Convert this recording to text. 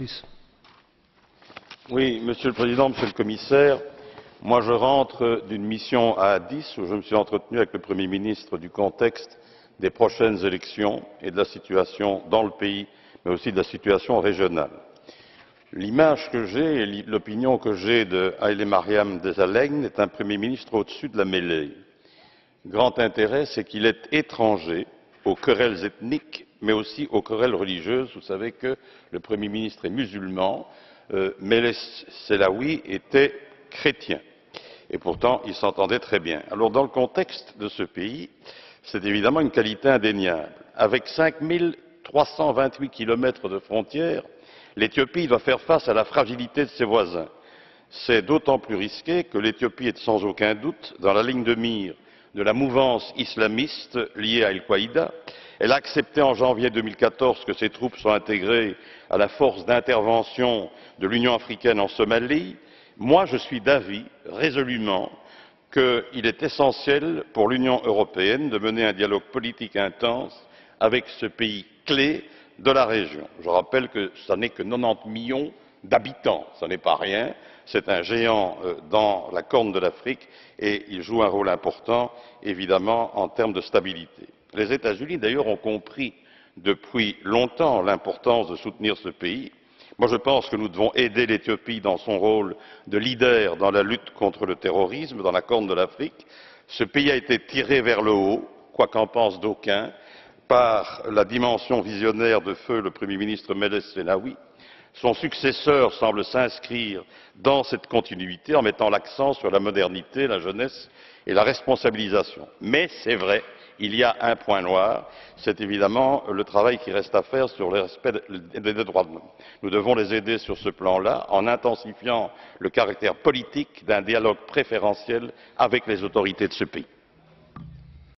please. Oui, Monsieur le Président, Monsieur le Commissaire, moi je rentre d'une mission à Addis où je me suis entretenu avec le Premier ministre du contexte des prochaines élections et de la situation dans le pays, mais aussi de la situation régionale. L'image que j'ai et l'opinion que j'ai de Haïlé Mariam Desalegn est un Premier ministre au-dessus de la mêlée. Grand intérêt, c'est qu'il est étranger aux querelles ethniques, mais aussi aux querelles religieuses. Vous savez que le Premier ministre est musulman, Meles Zenawi était chrétien. Et pourtant, ils s'entendaient très bien. Alors, dans le contexte de ce pays, c'est évidemment une qualité indéniable. Avec 5328 kilomètres de frontières, l'Éthiopie doit faire face à la fragilité de ses voisins. C'est d'autant plus risqué que l'Éthiopie est sans aucun doute dans la ligne de mire de la mouvance islamiste liée à Al-Qaïda. Elle a accepté en janvier 2014 que ses troupes soient intégrées à la force d'intervention de l'Union africaine en Somalie. Moi, je suis d'avis, résolument, qu'il est essentiel pour l'Union européenne de mener un dialogue politique intense avec ce pays clé de la région. Je rappelle que ce n'est que 90 millions d'habitants, ce n'est pas rien, c'est un géant dans la corne de l'Afrique et il joue un rôle important, évidemment, en termes de stabilité. Les États-Unis, d'ailleurs, ont compris depuis longtemps l'importance de soutenir ce pays. Moi, je pense que nous devons aider l'Éthiopie dans son rôle de leader dans la lutte contre le terrorisme dans la corne de l'Afrique. Ce pays a été tiré vers le haut, quoi qu'en pensent d'aucuns, par la dimension visionnaire de feu le Premier ministre Meles Zenawi. Son successeur semble s'inscrire dans cette continuité en mettant l'accent sur la modernité, la jeunesse et la responsabilisation. Mais c'est vrai, il y a un point noir, c'est évidemment le travail qui reste à faire sur le respect des droits de l'homme. Nous devons les aider sur ce plan-là en intensifiant le caractère politique d'un dialogue préférentiel avec les autorités de ce pays.